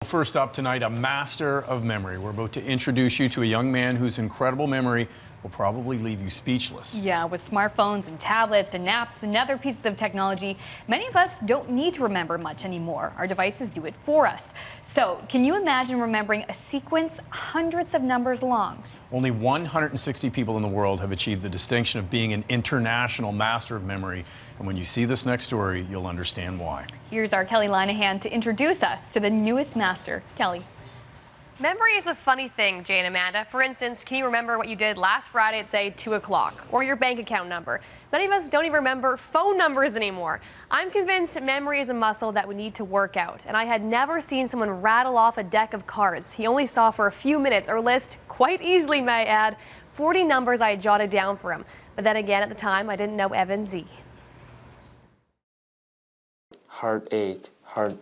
First up tonight, a master of memory. We're about to introduce you to a young man whose incredible memory will probably leave you speechless. Yeah, with smartphones and tablets and apps and other pieces of technology, many of us don't need to remember much anymore. Our devices do it for us. So, can you imagine remembering a sequence hundreds of numbers long? Only 160 people in the world have achieved the distinction of being an international master of memory. And when you see this next story, you'll understand why. Here's our Kelly Linehan to introduce us to the newest master. Kelly. Memory is a funny thing, Jay and Amanda. For instance, can you remember what you did last Friday at, say, 2 o'clock? Or your bank account number? Many of us don't even remember phone numbers anymore. I'm convinced memory is a muscle that we need to work out. And I had never seen someone rattle off a deck of cards he only saw for a few minutes, or list quite easily, may I add, 40 numbers I had jotted down for him. But then again, at the time, I didn't know Evan Z. Heart 8, heart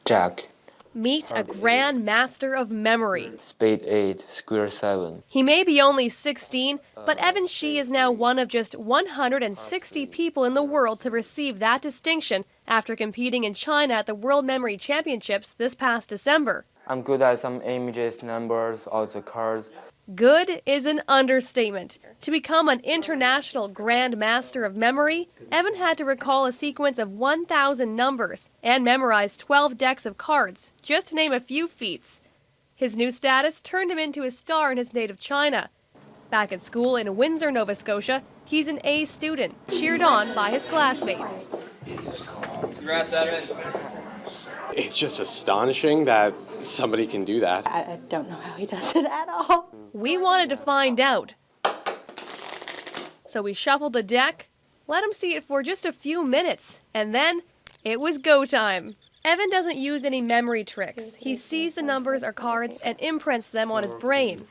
Jack. Meet a grand master of memory. Spade 8, square 7. He may be only 16, but Evan Shi is now one of just 160 people in the world to receive that distinction after competing in China at the World Memory Championships this past December. I'm good at some images, numbers, all the cards. Good is an understatement. To become an international grand master of memory, Evan had to recall a sequence of 1,000 numbers and memorize 12 decks of cards, just to name a few feats. His new status turned him into a star in his native China. Back at school in Windsor, Nova Scotia, he's an A student, cheered on by his classmates. Congrats, Evan. It's just astonishing that somebody can do that. I don't know how he does it at all. We wanted to find out. So we shuffled the deck, let him see it for just a few minutes, and then it was go time. Evan doesn't use any memory tricks. He sees the numbers or cards and imprints them on his brain.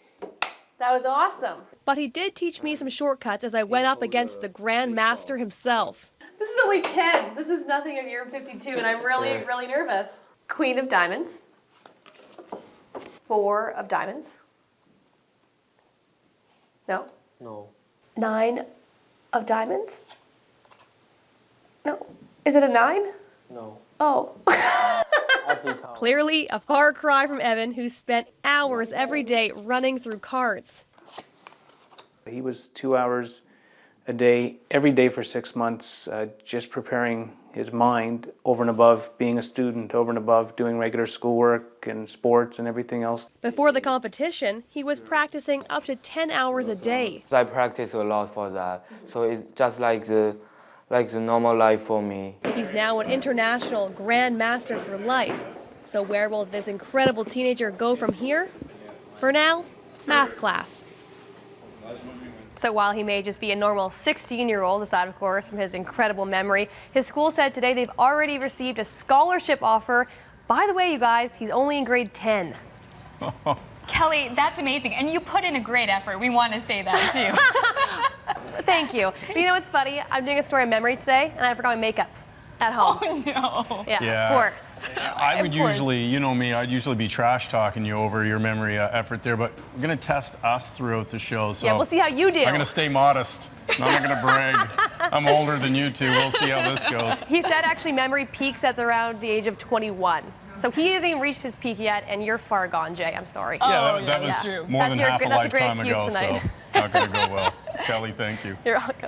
That was awesome. But he did teach me some shortcuts as I went up against the Grand Master himself. This is only 10. This is nothing of your 52, and I'm really nervous. Queen of diamonds. 4 of diamonds. No? No. 9 of diamonds? No. Is it a 9? No. Oh. Every time. Clearly a far cry from Evan, who spent hours every day running through cards. He was 2 hours a day, every day for 6 months, just preparing his mind over and above being a student, over and above doing regular schoolwork and sports and everything else. Before the competition, he was practicing up to 10 hours a day. I practice a lot for that, so it's just like the normal life for me. He's now an international Grand Master for life. So where will this incredible teenager go from here? For now, math class. So while he may just be a normal 16-year-old, aside of course from his incredible memory, his school said today they've already received a scholarship offer. By the way, you guys, he's only in grade 10. Kelly, that's amazing. And you put in a great effort. We want to say that, too. Thank you. But you know what's funny? I'm doing a story of memory today, and I forgot my makeup at home. Oh, no. Yeah, of course. I would usually, you know me, I'd usually be trash talking you over your memory effort there, but we're going to test us throughout the show. So Yeah, we'll see how you do. I'm going to stay modest. I'm not going to brag. I'm older than you two. We'll see how this goes. He said actually memory peaks at around the age of 21. So he hasn't even reached his peak yet, and you're far gone, Jay. I'm sorry. Yeah, that was more than half a lifetime ago, so not going to go well. Kelly, thank you. You're welcome.